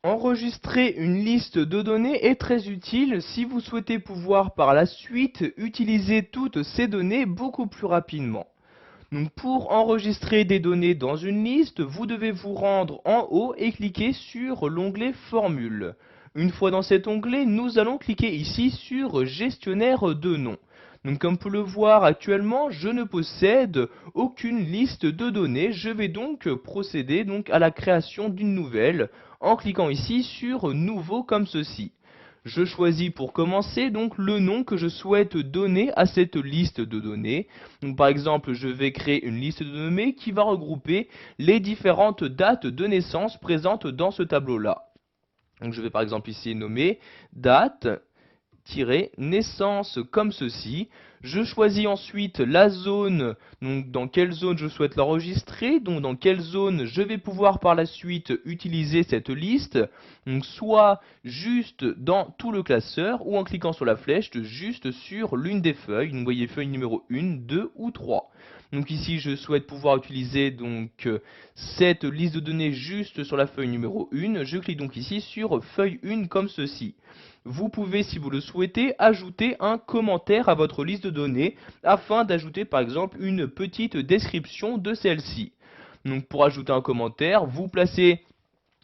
Enregistrer une liste de données est très utile si vous souhaitez pouvoir par la suite utiliser toutes ces données beaucoup plus rapidement. Donc pour enregistrer des données dans une liste, vous devez vous rendre en haut et cliquer sur l'onglet Formule. Une fois dans cet onglet, nous allons cliquer ici sur Gestionnaire de noms. Donc comme vous pouvez le voir actuellement, je ne possède aucune liste de données. Je vais donc procéder à la création d'une nouvelle en cliquant ici sur Nouveau comme ceci. Je choisis pour commencer donc le nom que je souhaite donner à cette liste de données. Donc par exemple, je vais créer une liste de données qui va regrouper les différentes dates de naissance présentes dans ce tableau-là. Donc je vais par exemple ici nommer date naissance comme ceci. Je choisis ensuite la zone, donc dans quelle zone je souhaite l'enregistrer, donc dans quelle zone je vais pouvoir par la suite utiliser cette liste, donc soit juste dans tout le classeur ou en cliquant sur la flèche juste sur l'une des feuilles, donc vous voyez feuille numéro 1, 2 ou 3. Donc ici je souhaite pouvoir utiliser cette liste de données juste sur la feuille numéro 1, je clique donc ici sur feuille 1 comme ceci. Vous pouvez, si vous le souhaitez, ajouter un commentaire à votre liste de données afin d'ajouter par exemple une petite description de celle-ci. Donc pour ajouter un commentaire, vous placez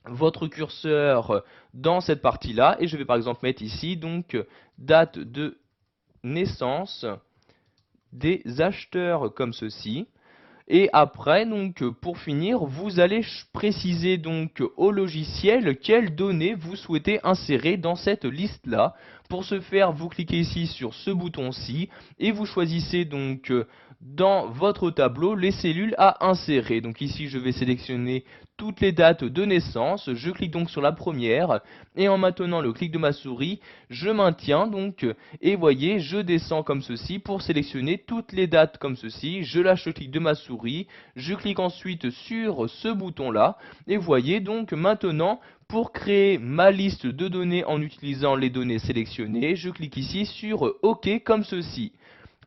votre curseur dans cette partie-là et je vais par exemple mettre ici date de naissance des acheteurs comme ceci. Et après, pour finir, vous allez préciser au logiciel quelles données vous souhaitez insérer dans cette liste-là. Pour ce faire, vous cliquez ici sur ce bouton-ci et vous choisissez dans votre tableau les cellules à insérer. Donc ici, je vais sélectionner toutes les dates de naissance. Je clique donc sur la première et en maintenant le clic de ma souris, je maintiens et voyez, je descends comme ceci pour sélectionner toutes les dates comme ceci. Je lâche le clic de ma souris, je clique ensuite sur ce bouton-là et voyez maintenant pour créer ma liste de données en utilisant les données sélectionnées, je clique ici sur OK comme ceci.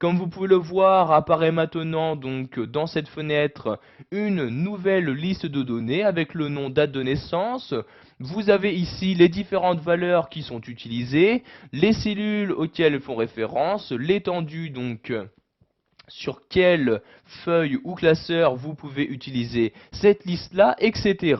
Comme vous pouvez le voir, apparaît maintenant dans cette fenêtre une nouvelle liste de données avec le nom date de naissance. Vous avez ici les différentes valeurs qui sont utilisées, les cellules auxquelles elles font référence, l'étendue sur quelle feuille ou classeur vous pouvez utiliser cette liste-là, etc.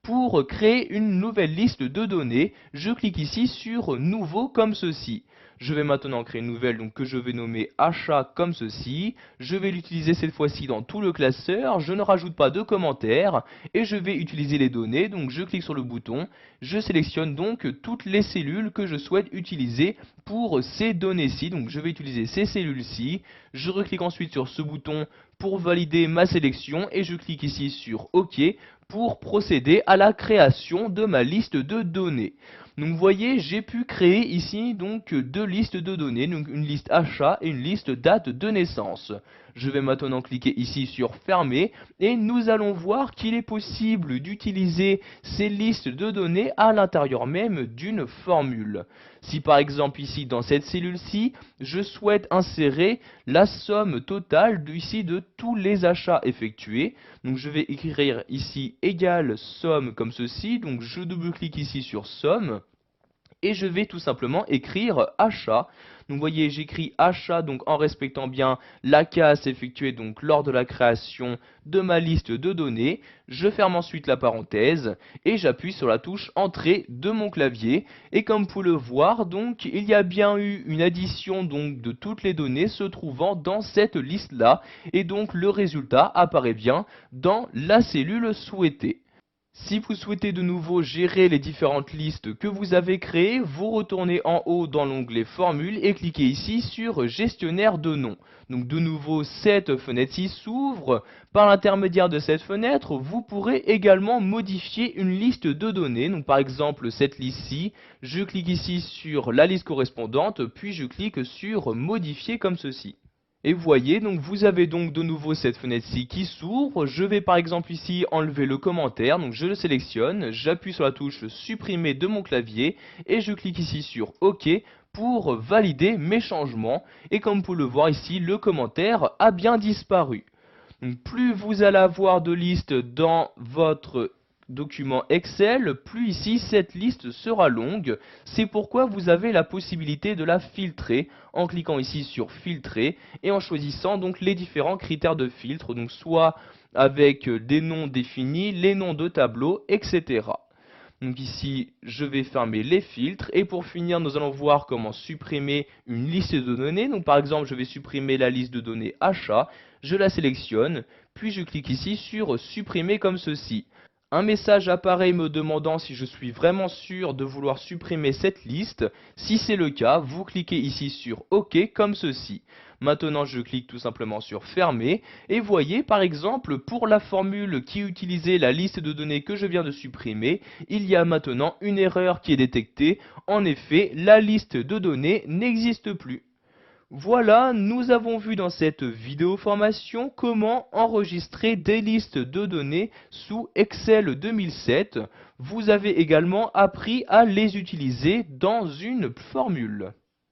Pour créer une nouvelle liste de données, je clique ici sur Nouveau comme ceci. Je vais maintenant créer une nouvelle que je vais nommer achat comme ceci. Je vais l'utiliser cette fois-ci dans tout le classeur. Je ne rajoute pas de commentaires et je vais utiliser les données. Donc je clique sur le bouton. Je sélectionne toutes les cellules que je souhaite utiliser pour ces données-ci. Donc je vais utiliser ces cellules-ci. Je reclique ensuite sur ce bouton pour valider ma sélection et je clique ici sur OK pour procéder à la création de ma liste de données. Donc vous voyez, j'ai pu créer ici deux listes de données, donc une liste achat et une liste date de naissance. Je vais maintenant cliquer ici sur fermer et nous allons voir qu'il est possible d'utiliser ces listes de données à l'intérieur même d'une formule. Si par exemple ici dans cette cellule-ci, je souhaite insérer la somme totale de tous les achats effectués, donc je vais écrire ici égale somme comme ceci, donc je double-clique ici sur somme. Et je vais tout simplement écrire achat. Donc vous voyez, j'écris achat en respectant bien la case effectuée lors de la création de ma liste de données. Je ferme ensuite la parenthèse et j'appuie sur la touche entrée de mon clavier. Et comme vous pouvez le voir, il y a bien eu une addition de toutes les données se trouvant dans cette liste-là. Et le résultat apparaît bien dans la cellule souhaitée. Si vous souhaitez de nouveau gérer les différentes listes que vous avez créées, vous retournez en haut dans l'onglet Formule et cliquez ici sur Gestionnaire de noms. Donc de nouveau, cette fenêtre-ci s'ouvre. Par l'intermédiaire de cette fenêtre, vous pourrez également modifier une liste de données. Donc par exemple, cette liste-ci, je clique ici sur la liste correspondante, puis je clique sur Modifier comme ceci. Et vous voyez, vous avez de nouveau cette fenêtre-ci qui s'ouvre. Je vais par exemple ici enlever le commentaire, donc je le sélectionne, j'appuie sur la touche supprimer de mon clavier et je clique ici sur OK pour valider mes changements. Et comme vous pouvez le voir ici, le commentaire a bien disparu. Donc plus vous allez avoir de listes dans votre document Excel, plus ici cette liste sera longue. C'est pourquoi vous avez la possibilité de la filtrer en cliquant ici sur filtrer et en choisissant donc les différents critères de filtre, donc soit avec des noms définis, les noms de tableaux, etc. Donc ici, je vais fermer les filtres et pour finir, nous allons voir comment supprimer une liste de données. Donc par exemple, je vais supprimer la liste de données achat, je la sélectionne, puis je clique ici sur supprimer comme ceci. Un message apparaît me demandant si je suis vraiment sûr de vouloir supprimer cette liste. Si c'est le cas, vous cliquez ici sur OK comme ceci. Maintenant, je clique tout simplement sur fermer et voyez par exemple pour la formule qui utilisait la liste de données que je viens de supprimer, il y a maintenant une erreur qui est détectée. En effet, la liste de données n'existe plus. Voilà, nous avons vu dans cette vidéo formation comment enregistrer des listes de données sous Excel 2007. Vous avez également appris à les utiliser dans une formule.